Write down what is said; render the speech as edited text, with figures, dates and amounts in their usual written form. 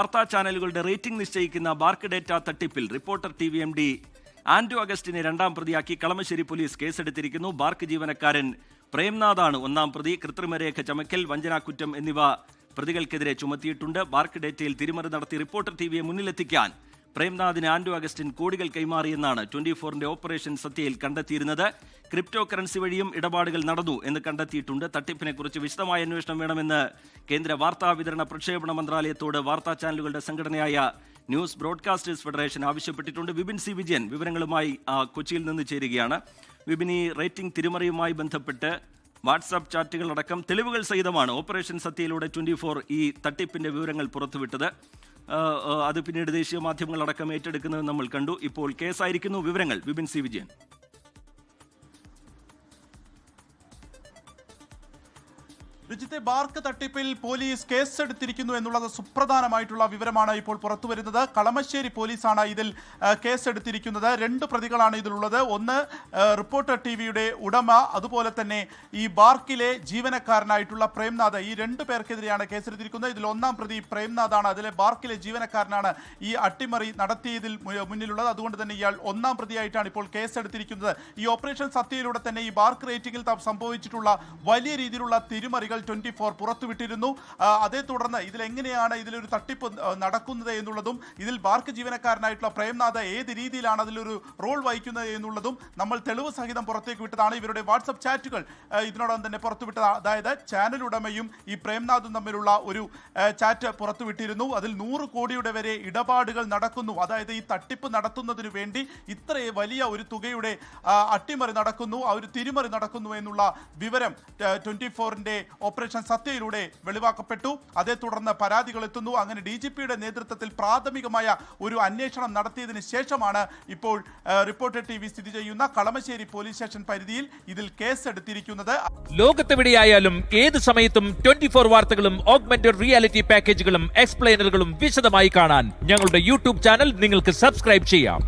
വാർത്താ ചാനലുകളുടെ റേറ്റിംഗ് നിശ്ചയിക്കുന്ന ബാർക്ക് ഡേറ്റ തട്ടിപ്പിൽ Reporter T V MD Andrew അഗസ്റ്റിനെ രണ്ടാം പ്രതിയാക്കി കളമശ്ശേരി പോലീസ് കേസെടുത്തിരിക്കുന്നു. ബാർക്ക് ജീവനക്കാരൻ പ്രേംനാഥാണ് ഒന്നാം പ്രതി. കൃത്രിമരേഖ ചമക്കൽ, വഞ്ചനാക്കുറ്റം എന്നിവ പ്രതികൾക്കെതിരെ ചുമത്തിയിട്ടുണ്ട്. ബാർക്ക് ഡേറ്റയിൽ തിരിമറി നടത്തി റിപ്പോർട്ടർ ടിവിയെ മുന്നിലെത്തിക്കാൻ പ്രേംനാഥിന് ആൻഡ്രു അഗസ്റ്റിൻ കോടികൾ കൈമാറിയെന്നാണ് 24ന്റെ ഓപ്പറേഷൻ സത്യയിൽ കണ്ടെത്തിയിരുന്നത്. ക്രിപ്റ്റോ കറൻസി വഴിയും ഇടപാടുകൾ നടന്നു എന്ന് കണ്ടെത്തിയിട്ടുണ്ട്. തട്ടിപ്പിനെക്കുറിച്ച് വിശദമായ അന്വേഷണം വേണമെന്ന് കേന്ദ്ര വാർത്താ വിതരണ പ്രക്ഷേപണ മന്ത്രാലയത്തോട് വാർത്താ ചാനലുകളുടെ സംഘടനയായ ന്യൂസ് ബ്രോഡ്കാസ്റ്റേഴ്സ് ഫെഡറേഷൻ ആവശ്യപ്പെട്ടിട്ടുണ്ട്. വിപിൻ സി വിജയൻ വിവരങ്ങളുമായി കൊച്ചിയിൽ നിന്ന് ചേരുകയാണ്. വിപിൻ, ഈ റേറ്റിംഗ് തിരിമറിയുമായി ബന്ധപ്പെട്ട് വാട്സാപ്പ് ചാറ്റുകളടക്കം തെളിവുകൾ സഹിതമാണ് ഓപ്പറേഷൻ സത്യയിലൂടെ 24 ഈ തട്ടിപ്പിന്റെ വിവരങ്ങൾ പുറത്തുവിട്ടത്. അത് പിന്നീട് ദേശീയ മാധ്യമങ്ങളടക്കം ഏറ്റെടുക്കുന്നത് നമ്മൾ കണ്ടു. ഇപ്പോൾ കേസായിരിക്കുന്നു. വിവരങ്ങൾ വിപിൻ സി വിജയൻ. രാജ്യത്തെ ബാർക്ക് തട്ടിപ്പിൽ പോലീസ് കേസെടുത്തിരിക്കുന്നു എന്നുള്ളത് സുപ്രധാനമായിട്ടുള്ള വിവരമാണ് ഇപ്പോൾ പുറത്തുവരുന്നത്. കളമശ്ശേരി പോലീസാണ് ഇതിൽ കേസെടുത്തിരിക്കുന്നത്. 2 പ്രതികളാണ് ഇതിലുള്ളത്. ഒന്ന് റിപ്പോർട്ടർ ടിവിയുടെ ഉടമ, അതുപോലെ തന്നെ ഈ ബാർക്കിലെ ജീവനക്കാരനായിട്ടുള്ള പ്രേംനാഥ്. ഈ 2 പേർക്കെതിരെയാണ് കേസെടുത്തിരിക്കുന്നത്. ഇതിൽ ഒന്നാം പ്രതി പ്രേംനാഥാണ്. അതിലെ ബാർക്കിലെ ജീവനക്കാരനാണ് ഈ അട്ടിമറി നടത്തിയതിൽ മുന്നിലുള്ളത്. അതുകൊണ്ട് തന്നെ ഇയാൾ ഒന്നാം പ്രതിയായിട്ടാണ് ഇപ്പോൾ കേസെടുത്തിരിക്കുന്നത്. ഈ ഓപ്പറേഷൻ സത്യയിലൂടെ തന്നെ ഈ ബാർക്ക് റേറ്റിംഗിൽ സംഭവിച്ചിട്ടുള്ള വലിയ രീതിയിലുള്ള തിരിമറികൾ 24 പുറത്തുവിട്ടിരുന്നു. അതേ തുടർന്ന് ഇതിലെങ്ങനെയാണ് ഇതിലൊരു തട്ടിപ്പ് നടക്കുന്നത് എന്നുള്ളതും ഇതിൽ ബാർക്ക് ജീവനക്കാരനായിട്ടുള്ള പ്രേംനാഥ് ഏത് രീതിയിലാണ് അതിലൊരു റോൾ വഹിക്കുന്നത് എന്നുള്ളതും നമ്മൾ തെളിവ് സഹിതം പുറത്തേക്ക് വിട്ടതാണ്. ഇവരുടെ വാട്സപ്പ് ചാറ്റുകൾ ഇതിനോടൊപ്പം തന്നെ പുറത്തുവിട്ടത്. അതായത് ചാനൽ ഉടമയും ഈ പ്രേംനാഥും തമ്മിലുള്ള ഒരു ചാറ്റ് പുറത്തുവിട്ടിരുന്നു. അതിൽ 100 കോടിയുടെ വരെ ഇടപാടുകൾ നടക്കുന്നു. അതായത് ഈ തട്ടിപ്പ് നടത്തുന്നതിന് വേണ്ടി ഇത്ര വലിയ ഒരു തുകയുടെ അട്ടിമറി നടക്കുന്നു, ഒരു തിരിമറി നടക്കുന്നു എന്നുള്ള വിവരം 24ന്റെ ഓപ്പറേഷൻ സത്യയിലൂടെ വെളിവാക്കപ്പെട്ടു. അതേ തുടർന്ന് പരാതികൾ എത്തുന്നു. അങ്ങനെ DGPയുടെ നേതൃത്വത്തിൽ പ്രാഥമികമായ ഒരു അന്വേഷണം നടത്തിയതിന് ശേഷമാണ് ഇപ്പോൾ റിപ്പോർട്ടർ TV സ്ഥിതി ചെയ്യുന്ന കളമശ്ശേരി പോലീസ് സ്റ്റേഷൻ പരിധിയിൽ ഇതിൽ കേസെടുത്തിരിക്കുന്നത്. ലോകത്തെവിടെയായാലും ഏത് സമയത്തും 24 വാർത്തകളും ഓഗ്മെന്റഡ് റിയാലിറ്റി പാക്കേജുകളും എക്സ്പ്ലെയിനറുകളും വിശദമായി കാണാൻ ഞങ്ങളുടെ YouTube ചാനൽ നിങ്ങൾക്ക് സബ്സ്ക്രൈബ് ചെയ്യാം.